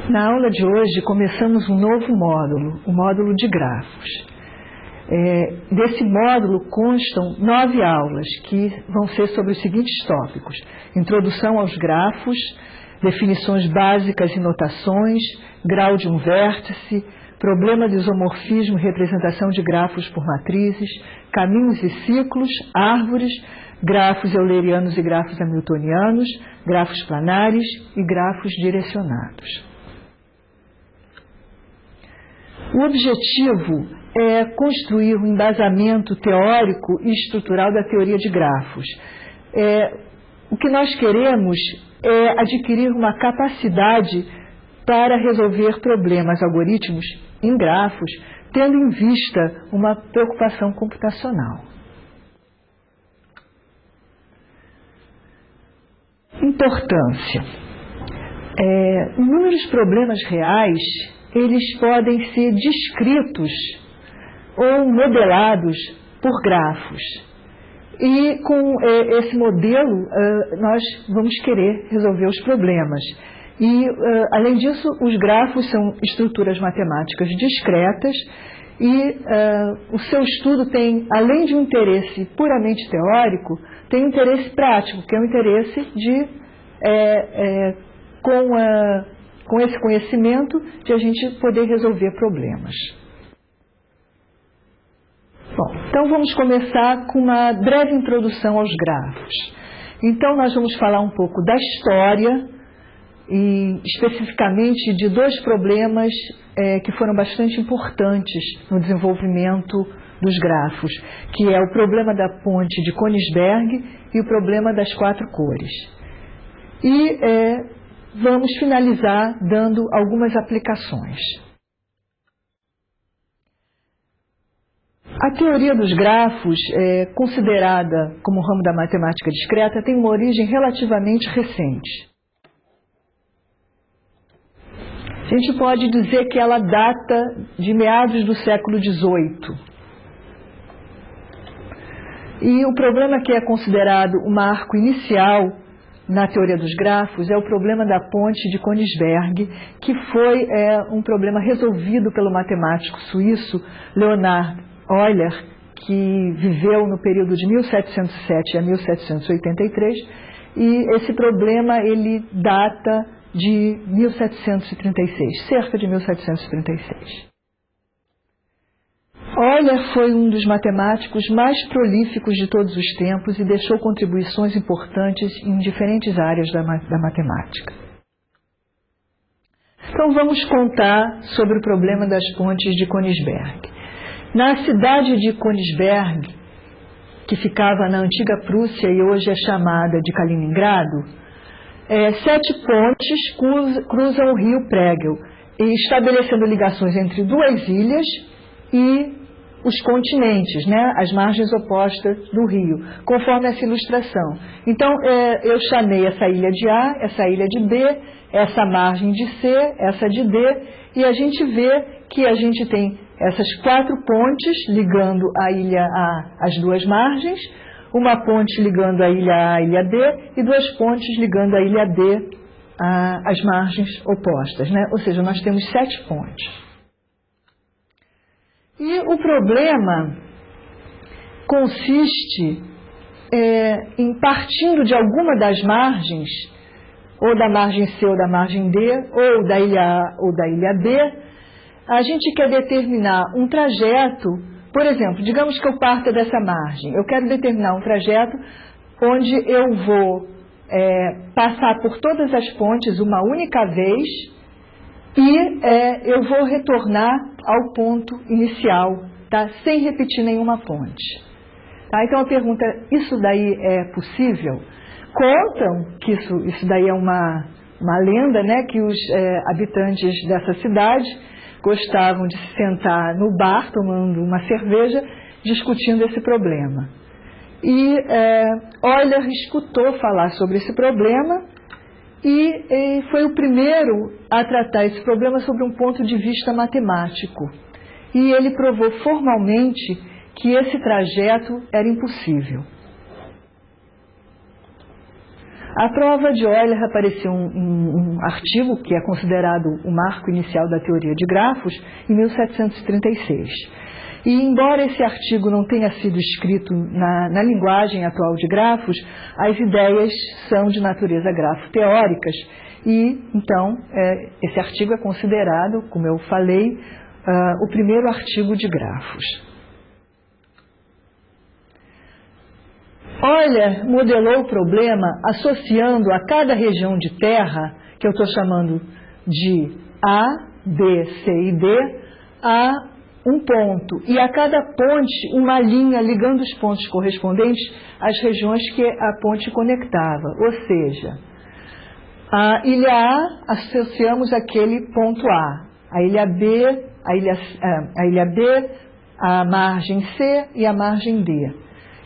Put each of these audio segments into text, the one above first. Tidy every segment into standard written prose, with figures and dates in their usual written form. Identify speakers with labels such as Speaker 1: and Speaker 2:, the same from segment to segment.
Speaker 1: Na aula de hoje começamos um novo módulo, o módulo de grafos. Desse módulo constam 9 aulas que vão ser sobre os seguintes tópicos: introdução aos grafos, definições básicas e notações, grau de um vértice, problema de isomorfismo e representação de grafos por matrizes, caminhos e ciclos, árvores, grafos eulerianos e grafos hamiltonianos, grafos planares e grafos direcionados. O objetivo é construir um embasamento teórico e estrutural da teoria de grafos. O que nós queremos é adquirir uma capacidade para resolver problemas algorítmicos em grafos, tendo em vista uma preocupação computacional. Importância. Inúmeros problemas reais, eles podem ser descritos ou modelados por grafos. E com esse modelo, nós vamos querer resolver os problemas. E, além disso, os grafos são estruturas matemáticas discretas e o seu estudo tem, além de um interesse puramente teórico, tem um interesse prático, que é o interesse de, com esse conhecimento, de a gente poder resolver problemas. Bom, então vamos começar com uma breve introdução aos grafos. Então nós vamos falar um pouco da história e especificamente de 2 problemas que foram bastante importantes no desenvolvimento dos grafos, que é o problema da ponte de Königsberg e o problema das 4 cores. E vamos finalizar dando algumas aplicações. A teoria dos grafos, considerada como ramo da matemática discreta, tem uma origem relativamente recente. A gente pode dizer que ela data de meados do século XVIII. E o problema que é considerado um marco inicial na teoria dos grafos é o problema da ponte de Königsberg, que foi um problema resolvido pelo matemático suíço Leonhard Euler, que viveu no período de 1707 a 1783, e esse problema ele data de 1736, cerca de 1736. Euler foi um dos matemáticos mais prolíficos de todos os tempos e deixou contribuições importantes em diferentes áreas da matemática. Então vamos contar sobre o problema das pontes de Königsberg. Na cidade de Königsberg, que ficava na antiga Prússia e hoje é chamada de Kaliningrado, 7 pontes cruzam o rio Pregel, estabelecendo ligações entre 2 ilhas e os continentes, né, as margens opostas do rio, conforme essa ilustração. Então, eu chamei essa ilha de A, essa ilha de B, essa margem de C, essa de D, e a gente vê que a gente tem essas 4 pontes ligando a ilha A às 2 margens, uma ponte ligando a ilha A à ilha D e 2 pontes ligando a ilha D às margens opostas, né? Ou seja, nós temos 7 pontes. E o problema consiste em, partindo de alguma das margens, ou da margem C ou da margem D, ou da ilha A ou da ilha D, a gente quer determinar um trajeto. Por exemplo, digamos que eu parta dessa margem, eu quero determinar um trajeto onde eu vou passar por todas as pontes uma única vez e eu vou retornar ao ponto inicial, tá? Sem repetir nenhuma ponte. Tá? Então a pergunta, isso daí é possível? Contam que isso daí é uma lenda, né? Que os habitantes dessa cidade gostavam de se sentar no bar, tomando uma cerveja, discutindo esse problema. E Euler escutou falar sobre esse problema e foi o primeiro a tratar esse problema sobre um ponto de vista matemático. E ele provou formalmente que esse trajeto era impossível. A prova de Euler apareceu um artigo que é considerado o marco inicial da teoria de grafos em 1736. E embora esse artigo não tenha sido escrito na linguagem atual de grafos, as ideias são de natureza grafo-teóricas e, então, esse artigo é considerado, como eu falei, o primeiro artigo de grafos. Euler modelou o problema associando a cada região de terra, que eu estou chamando de A, B, C e D, a um ponto, e a cada ponte uma linha ligando os pontos correspondentes às regiões que a ponte conectava. Ou seja, a ilha A associamos aquele ponto A, a ilha B, a ilha B, a margem C e a margem D.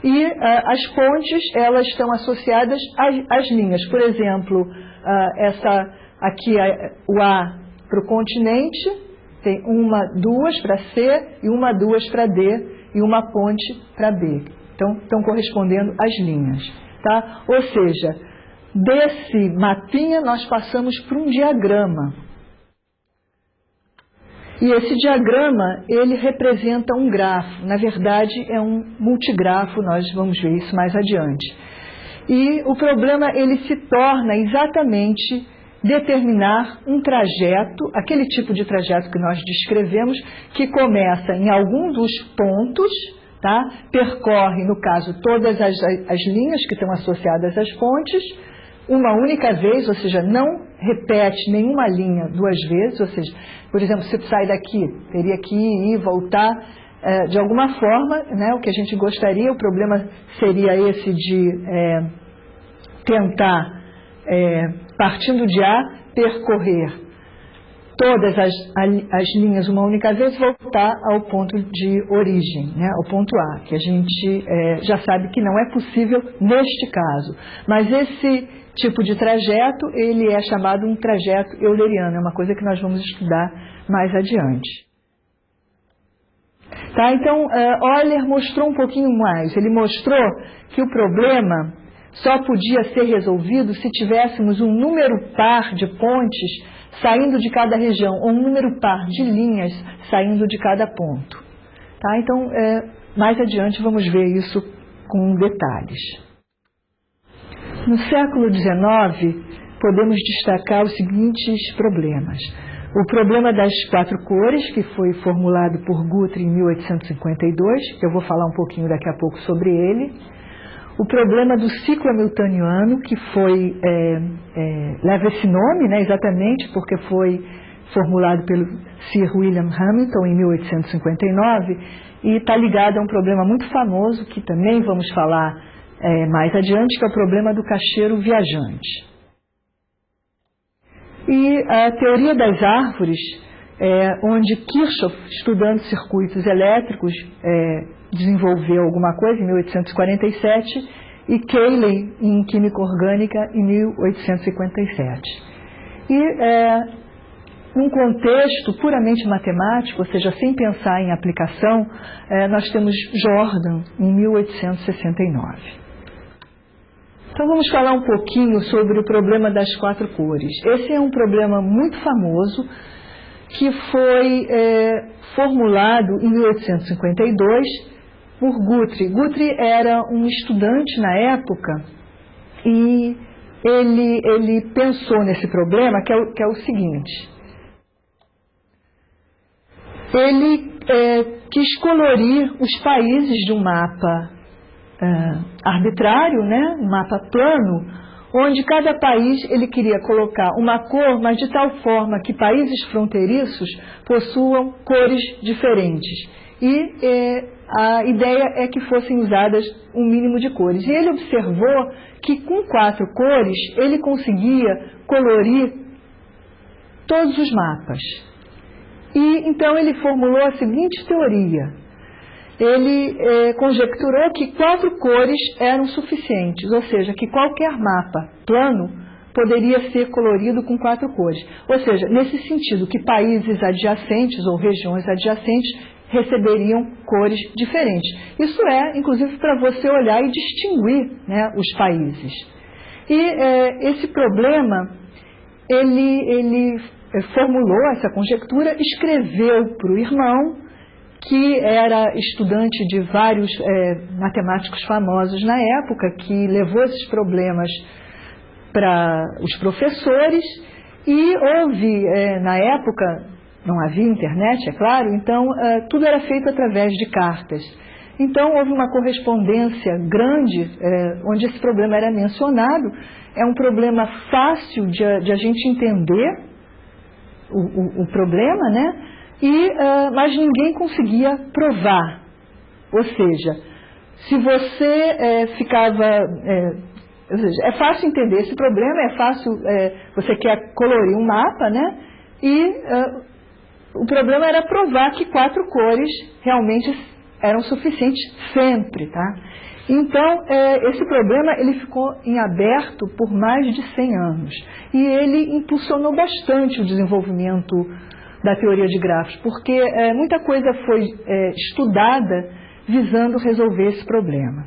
Speaker 1: E as pontes, elas estão associadas às linhas. Por exemplo, aqui o A para o continente, tem duas para C e duas para D e uma ponte para B. Então, estão correspondendo às linhas. Tá? Ou seja, desse mapinha nós passamos para um diagrama. E esse diagrama, ele representa um grafo. Na verdade, é um multigrafo, nós vamos ver isso mais adiante. E o problema, ele se torna exatamente determinar um trajeto, aquele tipo de trajeto que nós descrevemos, que começa em algum dos pontos, tá? Percorre, no caso, todas as linhas que estão associadas às pontes, uma única vez, ou seja, não repete nenhuma linha duas vezes, ou seja, por exemplo, se sai daqui, teria que ir e voltar de alguma forma, né, o que a gente gostaria, o problema seria esse de tentar, partindo de A, percorrer todas as linhas uma única vez e voltar ao ponto de origem, né, ao ponto A, que a gente já sabe que não é possível neste caso. Mas esse tipo de trajeto, ele é chamado um trajeto euleriano, é uma coisa que nós vamos estudar mais adiante. Tá, então, Euler mostrou um pouquinho mais, ele mostrou que o problema só podia ser resolvido se tivéssemos um número par de pontes saindo de cada região, ou um número par de linhas saindo de cada ponto. Tá, então, mais adiante vamos ver isso com detalhes. No século XIX, podemos destacar os seguintes problemas. O problema das quatro cores, que foi formulado por Guthrie em 1852, eu vou falar um pouquinho daqui a pouco sobre ele. O problema do ciclo hamiltoniano, que leva esse nome, né, exatamente porque foi formulado pelo Sir William Hamilton em 1859, e está ligado a um problema muito famoso, que também vamos falar mais adiante, que é o problema do caixeiro viajante. E a teoria das árvores, onde Kirchhoff, estudando circuitos elétricos, desenvolveu alguma coisa em 1847, e Cayley em química orgânica em 1857. E num contexto puramente matemático, ou seja, sem pensar em aplicação, nós temos Jordan em 1869. Então vamos falar um pouquinho sobre o problema das quatro cores. Esse é um problema muito famoso que foi formulado em 1852 por Guthrie. Guthrie era um estudante na época e ele pensou nesse problema, que é o seguinte. Ele quis colorir os países de um mapa arbitrário, né, um mapa plano, onde cada país ele queria colocar uma cor, mas de tal forma que países fronteiriços possuam cores diferentes. E a ideia é que fossem usadas um mínimo de cores. E ele observou que com quatro cores ele conseguia colorir todos os mapas. E então ele formulou a seguinte teoria. Ele conjecturou que quatro cores eram suficientes, ou seja, que qualquer mapa plano poderia ser colorido com quatro cores. Ou seja, nesse sentido, que países adjacentes ou regiões adjacentes receberiam cores diferentes. Isso inclusive, para você olhar e distinguir, né, os países. E esse problema, ele formulou essa conjectura, escreveu para o irmão, que era estudante de vários matemáticos famosos na época, que levou esses problemas para os professores, e houve, na época, não havia internet, é claro, então tudo era feito através de cartas. Então houve uma correspondência grande, onde esse problema era mencionado. É um problema fácil de a gente entender o problema, né? Mas ninguém conseguia provar. Ou seja, se você ficava... ou seja, é fácil entender esse problema, é fácil... você quer colorir um mapa, né? E o problema era provar que 4 cores realmente eram suficientes sempre, tá? Então, esse problema ele ficou em aberto por mais de 100 anos. E ele impulsionou bastante o desenvolvimento da teoria de grafos, porque muita coisa foi estudada visando resolver esse problema.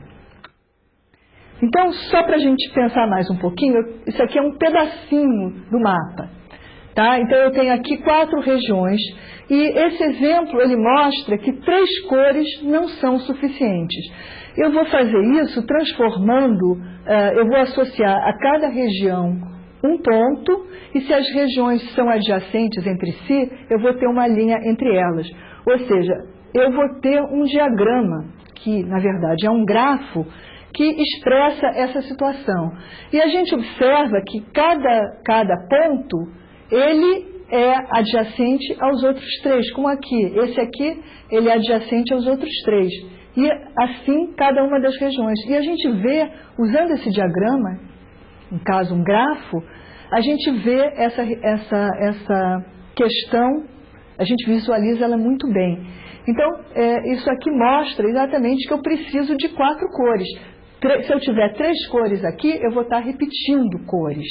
Speaker 1: Então, só para a gente pensar mais um pouquinho, isso aqui é um pedacinho do mapa. Tá? Então, eu tenho aqui 4 regiões, e esse exemplo ele mostra que 3 cores não são suficientes. Eu vou fazer isso transformando, eu vou associar a cada região um ponto, e se as regiões são adjacentes entre si, eu vou ter uma linha entre elas. Ou seja, eu vou ter um diagrama, que na verdade é um grafo, que expressa essa situação. E a gente observa que cada ponto, ele é adjacente aos outros 3, como aqui. Esse aqui, ele é adjacente aos outros 3. E assim, cada uma das regiões. E a gente vê, usando esse diagrama, no caso um grafo, a gente vê essa questão, a gente visualiza ela muito bem. Então, isso aqui mostra exatamente que eu preciso de 4 cores. Se eu tiver 3 cores aqui, eu vou estar repetindo cores.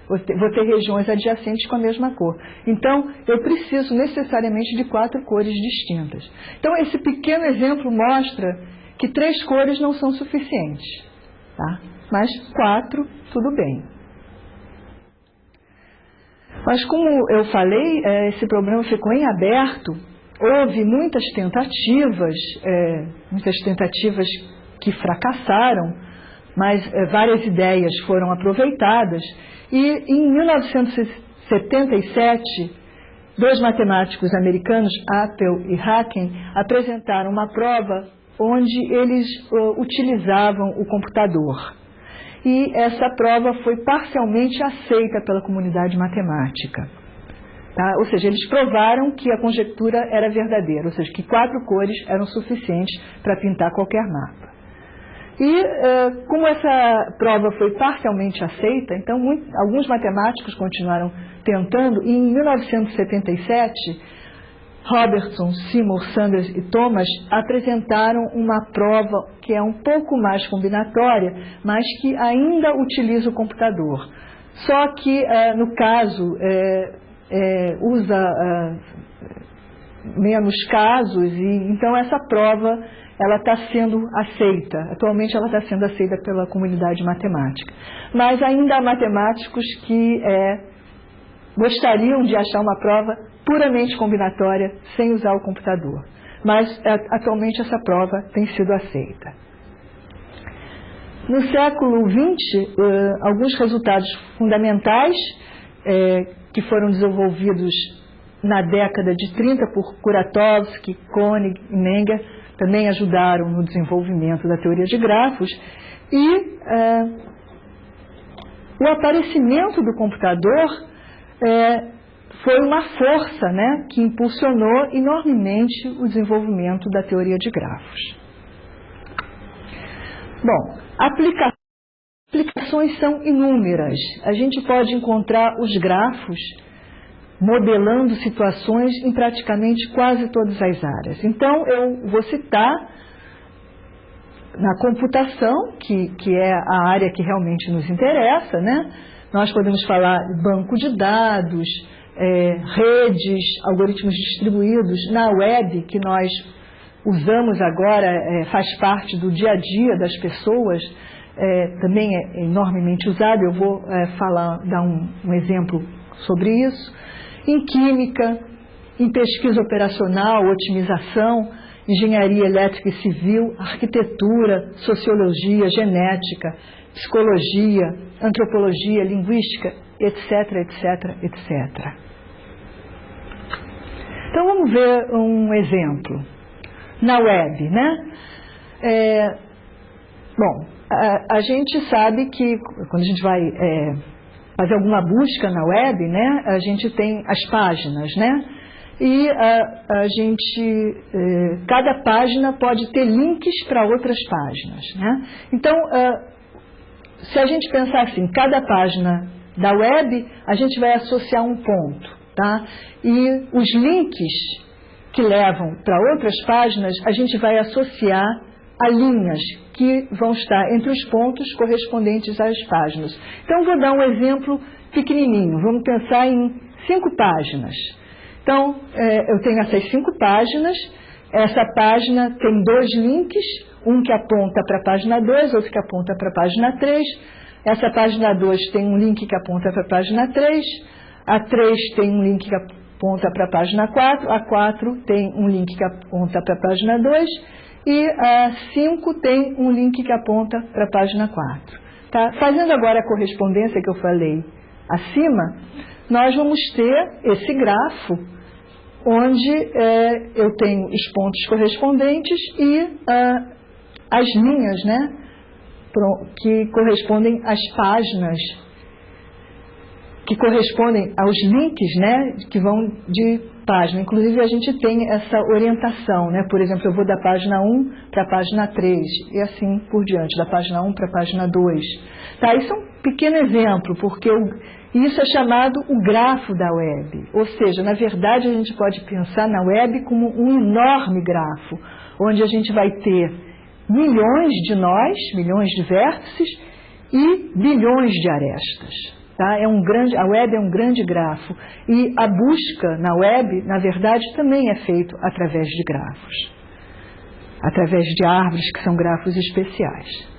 Speaker 1: Vou ter regiões adjacentes com a mesma cor. Então, eu preciso necessariamente de 4 cores distintas. Então, esse pequeno exemplo mostra que 3 cores não são suficientes. Tá? Mas 4, tudo bem. Mas como eu falei, esse problema ficou em aberto. Houve muitas tentativas que fracassaram, mas várias ideias foram aproveitadas. E em 1977, 2 matemáticos americanos, Appel e Haken, apresentaram uma prova onde eles utilizavam o computador. E essa prova foi parcialmente aceita pela comunidade matemática. Tá? Ou seja, eles provaram que a conjectura era verdadeira, ou seja, que 4 cores eram suficientes para pintar qualquer mapa. E como essa prova foi parcialmente aceita, então alguns matemáticos continuaram tentando, e em 1977, Robertson, Seymour, Sanders e Thomas apresentaram uma prova que é um pouco mais combinatória, mas que ainda utiliza o computador. Só que, no caso, usa menos casos, e então essa prova ela está sendo aceita. Atualmente ela está sendo aceita pela comunidade matemática. Mas ainda há matemáticos que gostariam de achar uma prova puramente combinatória, sem usar o computador. Mas atualmente essa prova tem sido aceita. No século XX, alguns resultados fundamentais que foram desenvolvidos na década de 30 por Kuratowski, Koenig e Menger também ajudaram no desenvolvimento da teoria de grafos. E o aparecimento do computador foi uma força, né, que impulsionou enormemente o desenvolvimento da teoria de grafos. Bom, aplicações são inúmeras. A gente pode encontrar os grafos modelando situações em praticamente quase todas as áreas. Então, eu vou citar na computação, que é a área que realmente nos interessa, né? Nós podemos falar de banco de dados, redes, algoritmos distribuídos. Na web, que nós usamos agora, faz parte do dia a dia das pessoas, também é enormemente usado, eu vou dar um exemplo sobre isso. Em química, em pesquisa operacional, otimização, engenharia elétrica e civil, arquitetura, sociologia, genética, psicologia, antropologia, linguística, etc, etc, etc. Então vamos ver um exemplo. Na web, né? A gente sabe que quando a gente vai fazer alguma busca na web, né, a gente tem as páginas, né? E cada página pode ter links para outras páginas, né? Então, se a gente pensar assim, cada página da web, a gente vai associar um ponto, tá? E os links que levam para outras páginas, a gente vai associar a linhas que vão estar entre os pontos correspondentes às páginas. Então, vou dar um exemplo pequenininho. Vamos pensar em 5 páginas. Então, eu tenho essas 5 páginas. Essa página tem 2 links, um que aponta para a página 2, outro que aponta para a página 3. Essa página 2 tem um link que aponta para a página 3. A 3 tem um link que aponta para a página 4. A 4 tem um link que aponta para a página 2. E a 5 tem um link que aponta para a página 4. Tá? Fazendo agora a correspondência que eu falei acima, nós vamos ter esse grafo onde eu tenho os pontos correspondentes e as linhas, né, que correspondem às páginas, que correspondem aos links, né, que vão de página. Inclusive, a gente tem essa orientação, né? Por exemplo, eu vou da página 1 para a página 3 e assim por diante, da página 1 para a página 2. Tá? Isso é um pequeno exemplo, porque isso é chamado o grafo da web. Ou seja, na verdade, a gente pode pensar na web como um enorme grafo, onde a gente vai ter milhões de nós, milhões de vértices e bilhões de arestas. Tá? A web é um grande grafo e a busca na web, na verdade, também é feito através de grafos, através de árvores que são grafos especiais.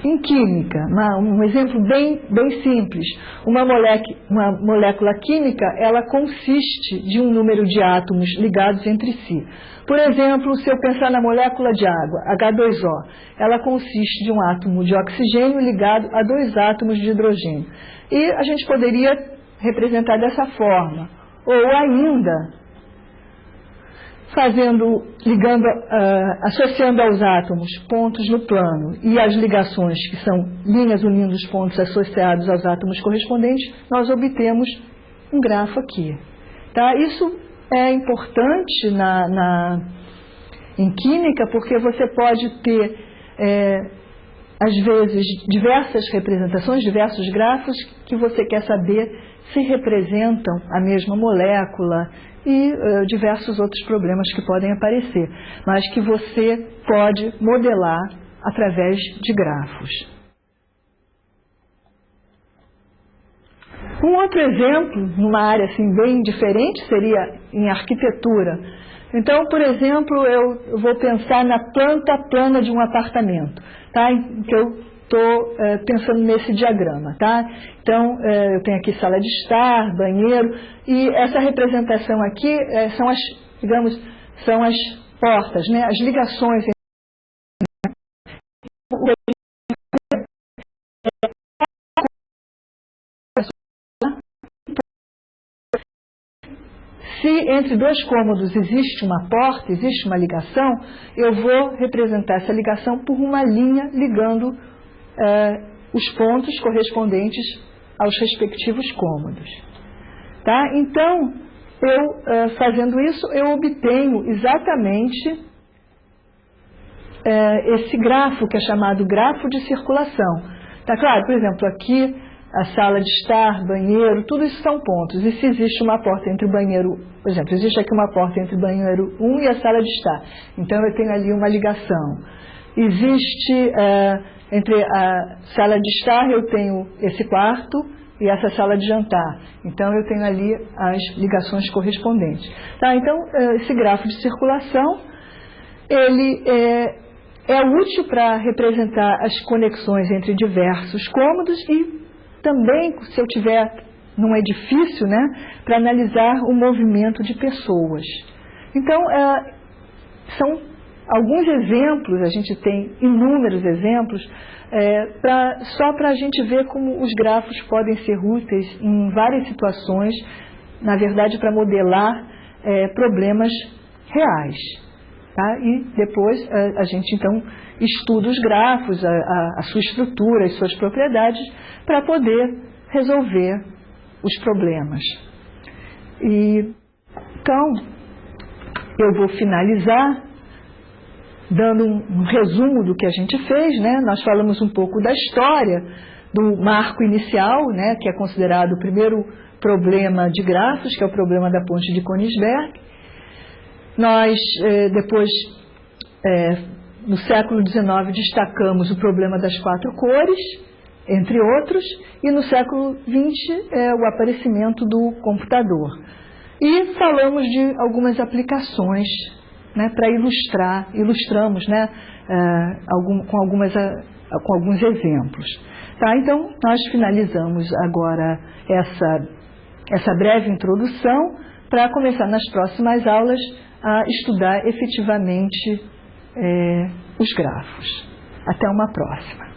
Speaker 1: Em química, um exemplo bem simples, uma molécula química, ela consiste de um número de átomos ligados entre si. Por exemplo, se eu pensar na molécula de água, H2O, ela consiste de um átomo de oxigênio ligado a 2 átomos de hidrogênio. E a gente poderia representar dessa forma, ou ainda associando aos átomos pontos no plano e as ligações, que são linhas unindo os pontos associados aos átomos correspondentes, nós obtemos um grafo aqui. Tá? Isso é importante em química, porque você pode ter, às vezes, diversas representações, diversos grafos que você quer saber se representam a mesma molécula e diversos outros problemas que podem aparecer, mas que você pode modelar através de grafos. Um outro exemplo, numa área assim, bem diferente, seria em arquitetura. Então, por exemplo, eu vou pensar na planta plana de um apartamento, tá? Que eu estou pensando nesse diagrama, tá? Então, eu tenho aqui sala de estar, banheiro, e essa representação aqui são as portas, né? As ligações. Se entre 2 cômodos existe uma porta, existe uma ligação, eu vou representar essa ligação por uma linha ligando os pontos correspondentes aos respectivos cômodos. Tá? Então, fazendo isso, eu obtenho exatamente esse grafo, que é chamado grafo de circulação. Tá claro? Por exemplo, aqui, a sala de estar, banheiro, tudo isso são pontos. E se existe uma porta entre o banheiro, por exemplo, existe aqui uma porta entre o banheiro 1 e a sala de estar. Então, eu tenho ali uma ligação. Existe, entre a sala de estar, eu tenho esse quarto e essa sala de jantar. Então, eu tenho ali as ligações correspondentes. Tá? Então, esse grafo de circulação, ele É útil para representar as conexões entre diversos cômodos e também, se eu tiver num edifício, né, para analisar o movimento de pessoas. Então, são alguns exemplos, a gente tem inúmeros exemplos, só para a gente ver como os grafos podem ser úteis em várias situações, na verdade, para modelar problemas reais. Tá? E depois a gente, então, estuda os grafos, a sua estrutura, as suas propriedades, para poder resolver os problemas. Então, eu vou finalizar dando um resumo do que a gente fez, né? Nós falamos um pouco da história, do marco inicial, né? Que é considerado o primeiro problema de grafos, que é o problema da ponte de Königsberg. Nós, depois, no século XIX, destacamos o problema das 4 cores, entre outros, e no século XX, o aparecimento do computador. E falamos de algumas aplicações, né, para ilustramos, né, com alguns exemplos. Tá? Então, nós finalizamos agora essa breve introdução para começar nas próximas aulas a estudar efetivamente os grafos. Até uma próxima.